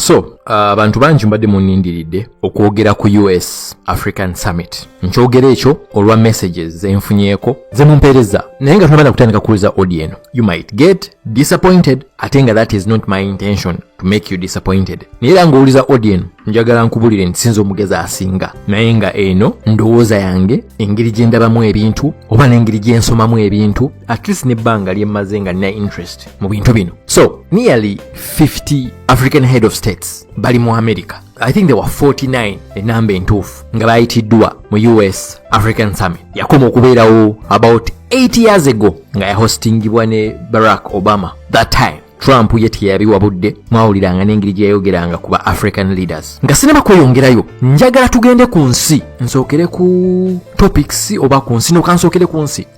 So abantu bangi mbadde munindiridde okwogera ku US African Summit. Nkyogera ekyo olwa messages zenfunyeeko zemumpeereza naye nga tunabanda kutandika kuwuliza audio eno. You might get disappointed ate nga that is not my intention to make you disappointed. Naye era ng'owuliza audio eno njagala nkubulire nti sinza omugezi asinga naye nga eno ndowooza yange engeri gye ndabamu ebintu oba n'engeri gye nsomamu ebintu at least n'ebbanga lye mmaze nga nina interest mu bintu bino. So nearly 50 African head of states bali mu America. I think there were 49 enamba entuufu nga bayitiddwa mu US African Summit. Yakoma okubeerawo about 8 years ago nga yahostingibwa ne Barack Obama. That time Trump ye teyabiwabudde mwawuliranga n'engeri gye yayogeranga ku ba African leaders. Nga sinema kweyongerayo njagala tugende ku nsi nsookere ku topics oba ku nsi nokansookere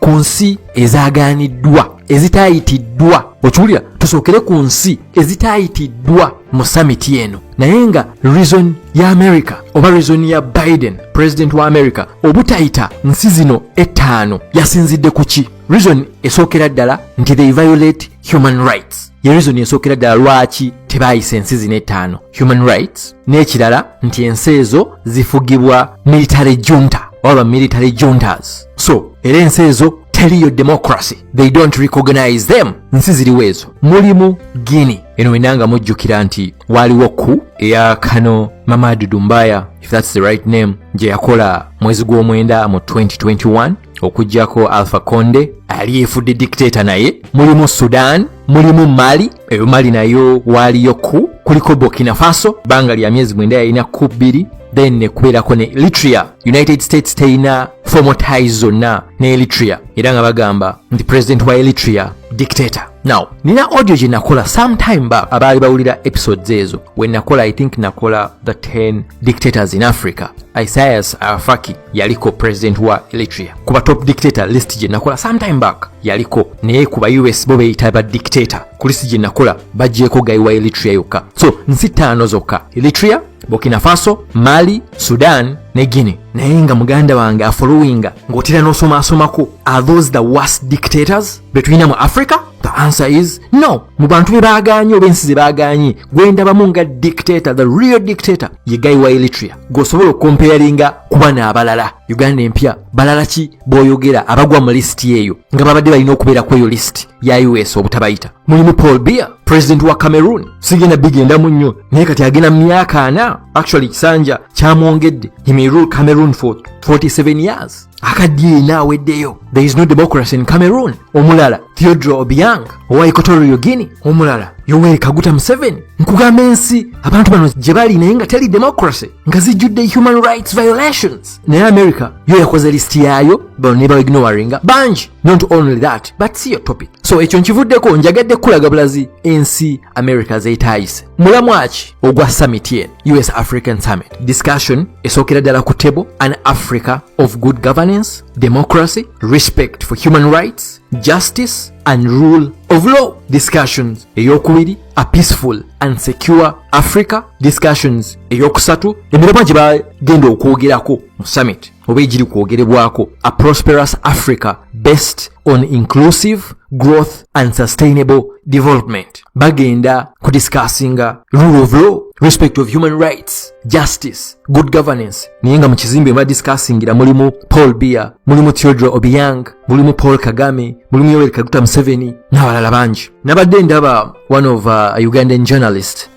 ku nsi ezaagaaniddwa ezitaayitiddwa. Okiwulira tusookere ku nsi ezitaayitiddwa mu summit eno naye nga reason ya America oba reason ya Biden president wa America obutayita nsi zino ettaano yasinzidde ku ki? Reason esookera ddala nti they violate human rights. Ye reason esookera ddala lwaki tebaayisa ensi zino ettaano human rights, n'ekirala nti ensi ezo zifugibwa military junta oba military juntas. So era ensi ezo teriyo democracy, they don't recognize them. Nsi ziriwo ezo mulimu Guinea. Eno wenanga mujjukira nti waliwo ku eya Kano Mamadou Doumbouya, if that's the right name, gye yakola mwezi gw'omwenda mu 2021 okujjako Alpha Conde ali efudde dictator naye. Mulimu Sudan, mulimu Mali, eyo Mali nayo waliyo ku. Kuliko Burkina Faso banga lya myezi mwenda yalina ku 2. Then nekubeerako ne Eritrea. United States teina formal ties zonna ne Eritrea era nga bagamba nti president wa Eritrea dictator. Now nina audio gye nakola sometime back abaali bawulira episodes ezo when nakola I think nakola the 10 dictators in Africa. Isaias Afwerki yaliko president wa Eritrea. Kuba top dictator list gye nakola sometime back yaliko naye kuba US bo beyita ba dictator ku list gye nakola bagyeko gayi wa Eritrea yokka. So nsi ttaano zokka: Eritrea, Burkina Faso, Mali, Sudan ne Guinea. Naye nga muganda wange afollowinga ng'otera n'osomaasomako, are those the worst dictators between mu Africa? The answer is no. Mu bantu be baaganye oba ensi ze baaganye gwendabamu nga dictator, the real dictator ye guy wa Eritrea. G'osobola okukomparinga kuba n'abalala. Uganda empya balala ki b'oyogera abagwa mu listi eyo nga babadde balina okubeera ku eyo listi ya US obutabayita. Mulimu Paul Biya, president wa Cameroon. Sigenda bigendamu nnyo naye kati agenda mu myaka 4. Actually kisanja kyamwongedde. He may rule Cameroon for 47 years. Akaddiye naaweddeyo. There is no democracy in Cameroon. Omulala Theodore Obiang owa Equatorial Guinea. Omulala Yoweri Kaguta Museveni. Nkugamba ensi abantu bano gye bali naye nga teri democracy nga zijjudde human rights violations. Naye America yo yakoze listi yaayo bano ne ignoringa bangi. Not only that but see your topic. So ekyo nkivuddeko njagadde kulaga bulazi ensi America zeetaayise. Mulamwaki ogwa summit yen US African Summit. Discussion esookera ddala ku table an Africa of good governance, democracy, respect for human rights, justice and rule of law. Discussions eyokubiri a peaceful and secure Africa. Discussions eyokusatu emiremwa gye bagenda okwogerako mu summit oba egiri kwogerebwako a prosperous Africa based on inclusive growth and sustainable development. Bagenda kudiscussinga rule of law, respect of human rights, justice, good governance. Niye nga mu kizimbe badiscussingira mulimu Paul Biya, mulimu Theodore Obiang, mulimu Paul Kagame, mulimu Yoweri Kaguta Museveni n'abalala bangi. Nabadde ndaba one of a Ugandan journalist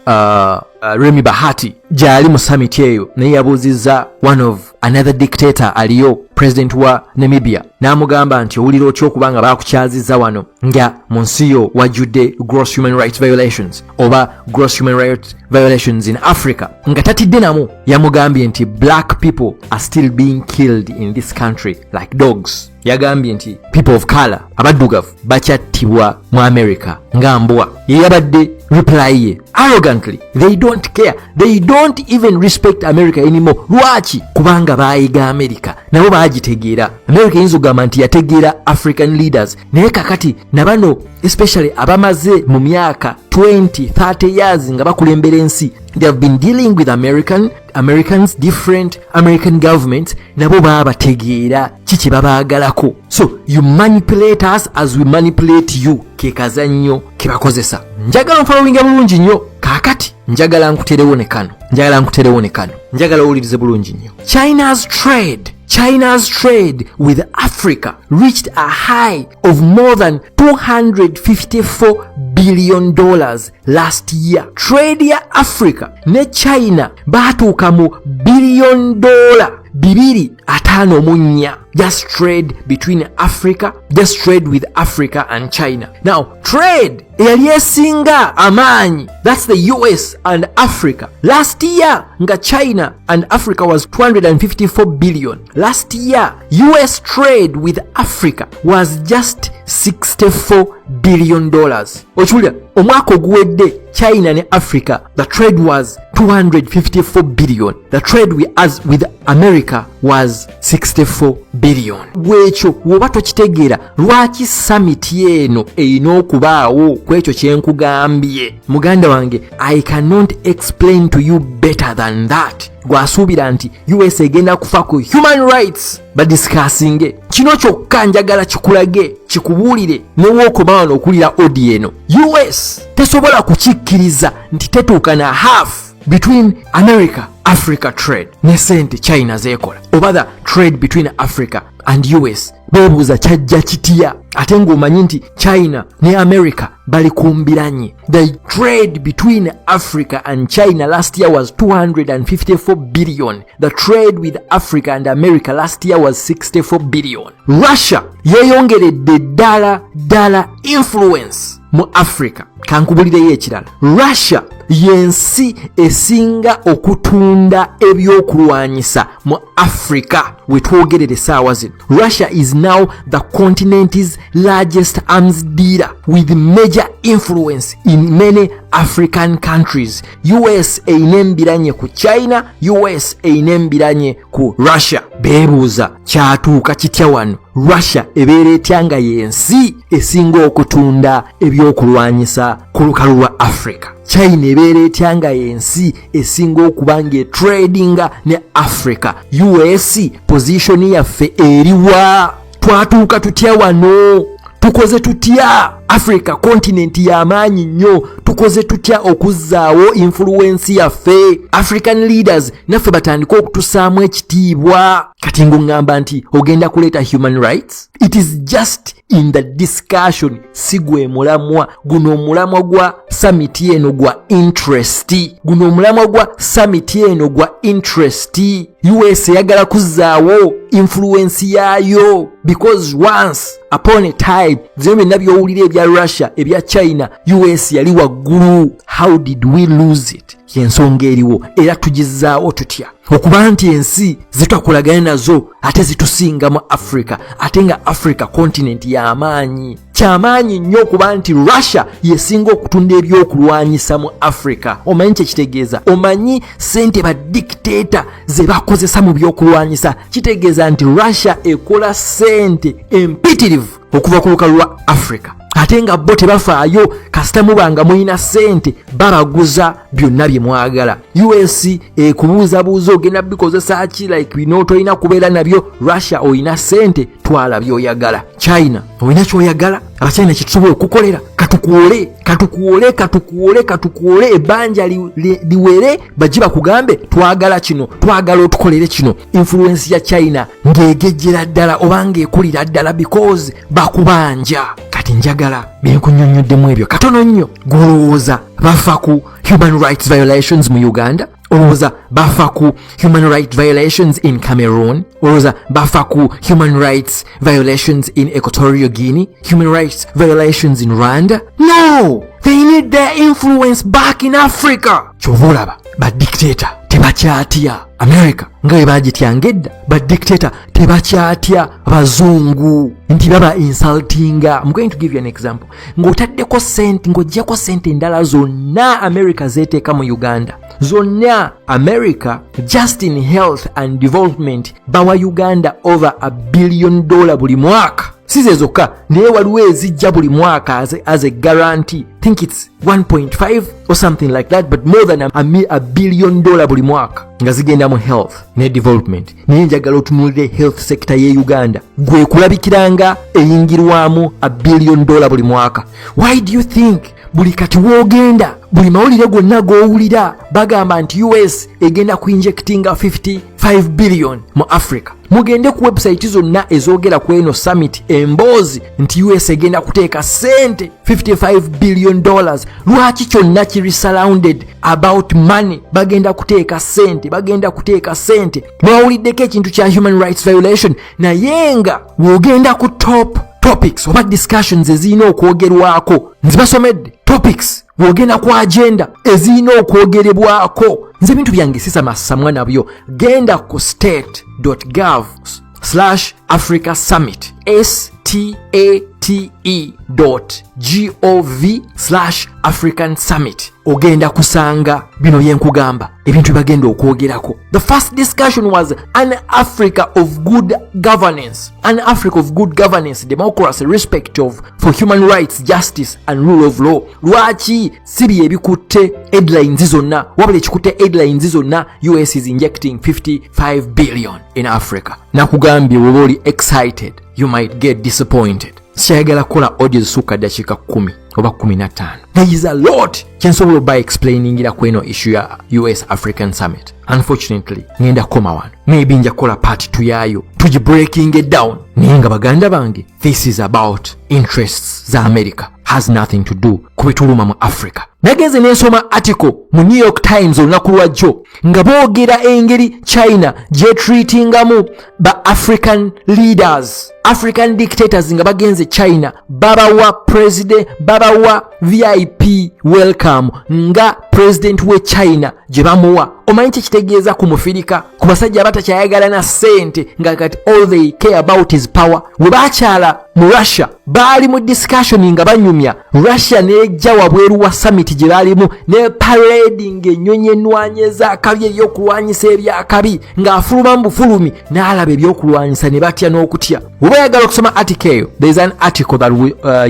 Remy Bahati gyali mu summit eyo naye yabuuzizza one of another dictator aliyo president wa Namibia n'amugamba nti owulira otya okubanga baakukyazizza wano nga mu nsi yo wajjudde gross human rights violations oba gross human rights violations in Africa nga tatidde namu. Yamugambye nti black people are still being killed in this country like dogs. Yagambye nti people of color abaddugavu bakyattibwa mu America nga mbwa. Ye yabadde reply ye arrogantly, they don't care, they don't even respect America anymore. Lwaki? Kubanga baayiga America nabo baagitegeera. America yinza okugamba nti yategeera African leaders naye kakati nabano especially abamaze mu myaka 20-30 years nga bakulembera ensi they have been dealing with Americans, different American governments, nabo babategeera kiki babaagalako. So you manipulate us as we manipulate you. Ke kazannyo ke bakozesa. Njagala following bulungi nnyo. Kakati njagala nkuterewo ne kano. Njagala owulirize bulungi nnyo. China's trade with Africa reached a high of more than $254 billion last year. Trade ya Africa ne China batuuka mu $254 billion. Just trade between Africa, just trade with Africa and China. Now, trade eyali esinga amaanyi, that's the US and Africa. Last year, nga China and Africa was $254 billion. Last year, US trade with Africa was just $64 billion. Ochulia, omwaka oguwedde China and Africa, the trade was $254 billion. The trade with America was $64 billion. Bwekyo woba tokitegeera lwaki summit eno erina okubaawo kwekyo kyenkugambye. Muganda wange, I cannot explain to you better than that. Gwasuubira nti US egenda kufa ku human rights badiscussing. Kino kyokka njagala kikulage, kikubuulire newookoma okulira audio eno. US tesobola kukikkiriza nti tetuuka na half between Africa trade ne sente China zekola, oba the trade between Africa and US. Bebuuza kyajja kitya ate ng'omanyi nti China ne America bali kumbiranye. The trade between Africa and China last year was $254 billion. The trade with Africa and America last year was $64 billion. Russia yeyongeredde ddala influence mu Africa. Kankubulireyo ekirala. Russia yensi esinga okutunda ebyokulwanyisa mu Africa wetwogerere essaawa zino. Russia is now the continent's largest arms dealer with major influence in many African countries. US einembiranye ku China, US einembiranye ku Russia. Bebuuza kyatuuka kitya wano? Russia ebeera etyanga yensi esinga okutunda ebyokulwanyisa ku lukalu lwa Africa. China ebeera etyanga yensi esinga okubanga etradinga ne Africa. US position yaffe eriwa? Twatuuka tutya wano? Tukoze tutya? Africa continent y'amaanyi nnyo, tukoze tutya okuzzaawo influence yaffe? African leaders naffe batandika okutusaamu ekitiibwa. Kati ng'oŋŋamba nti ogenda kuleeta human rights? It is just in the discussion. Si gwe mulamwa. Guno omulamwa gwa summit eno gwa interest. Guno omulamwa gwa summit eno gwa interest. US eyagala kuzzaawo influence yaayo because once upon a time zino byonna by'owulira ebya Russia ebya China, US yali waggulu. How did we lose it? Yensonga eriwo era tugizzaawo tutya? Okuba nti ensi zitwakolagana nazo ate zitusinga mu Africa, ate nga Africa continent y'amaanyi. Kyamaanyi nnyo okuba nti Russia yesinga okutunda ebyokulwanyisa mu Africa. Omanyi kyekitegeeza? Omanyi sente ba dictator ze bakozesa mu byokulwanyisa? Kitegeeza nti Russia ekola sente empitirivu okuva ku lukalu lwa Africa. Ate nga bo tebafaayo kasita mubanga muyina sente babaguza byonna bye mwagala. US kubuuzabuuza ogenda bikozesa ki like bino tolina kubeera nabyo. Russia oyina sente twala byoyagala. China oyina kyoyagala. Abachina kitusobola okukolera. Katukuwole ebbanja liwere bajiba kugambe twagala kino, twagala otukolere kino. Influence ya China ng'egejjera ddala obanga ekulira ddala because bakubanja. Kati njagala byenkunyonyoddemu ebyo katono nnyo. Golowooza bafa ku human rights violations mu Uganda? Olowooza bafa ku human rights violations in Cameroon? Olowooza bafa ku human rights violations in Equatorial Guinea? Human rights violations in Rwanda? No! They need their influence back in Africa. Kyova olaba badictator tebakyatya America nga bwe bagityanga edda. Badictator tebakyatya bazungu nti baba insultinga. I'm going to give you an example. Ng'otaddeko sente, ng'oggyako sente endala zonna America zeeteeka mu Uganda. Zonna America just in health and development bawa Uganda over $1 billion buli mwaka. size zokka naye waliwo ezijja buli mwaka as a guarantee. Think it's 1.5 or something like that, but more than $1 billion buli mwaka nga zigenda mu health ne development. Naye njagala otunulire health sector ye Uganda gwe kulabikiranga eyingirwamu $1 billion buli mwaka. Why do you think buli kati wogenda buli mawulire gonna gowulira bagamba nti US egenda kuinjectinga 55 billion mu Africa? Mugende ku website zonna ezogera ku eno summit emboozi nti US egenda kuteeka sente $55 billion. Lwaki kyonna kiri surrounded about money? Bagenda kuteeka sente. Mwawuliddeko ekintu kya human rights violation, naye nga wogenda ku top topics oba discussions ezirina okwogerwako nzibasomedde. Topics wogenda ku agenda ezirina okwogerebwako. Nze bintu byange sisamassamwa nabyo. Genda ku state.gov/Africa Summit state.gov/African Summit. Ogenda kusanga bino byenkugamba ebintu bagenda okwogerako. The first discussion was an Africa of good governance. An Africa of good governance, democracy, respect for human rights, justice and rule of law. Lwaki sibi ebikutte headlines zonna, wabula ekikutte headlines zonna US is injecting 55 billion in Africa. Nakugambye woba oli excited, you might get disappointed. Siyagala kola audio zisuka dakika 10 oba 15. There is a lot kyensobola by explaining ira kweno issue ya US African Summit. Unfortunately, ngenda koma wano. Maybe nja kola part 2 yayo. Tuji breaking it down. Ninga baganda bange. This is about interests za America. Has nothing to do kubituluma mu Africa. Nageze nesoma article mu New York Times olunaku lwajjo nga boogera engeri China je treatingamu ba African leaders, African dictators nga bagenze China, babawa president, babawa VIP welcome nga president we China je bamuwa. Omanyi kitegeeza kumufirika ku basajja batakyayagala na sente nga kati all they care about is power. We bakyala mu Russia bali mu discussion nga banyumya Russia nejja wabweru wa summit gye balimu ne parading ennyonyi ennwanye z'akabi ebyokulwanyisa ebyakabi ng'afuluma mu bufulumi n'alaba ebyokulwanyisa ne batya n'okutya. Oba yagala okusoma article eyo, there is an article that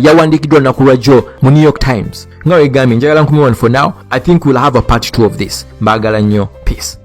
yawandikiddwa olunaku lwajjo mu New York Times. Nga wegambye njagala nkumiwani for now. I think we'll have a part 2 of this. Mbagala nnyo. Peace.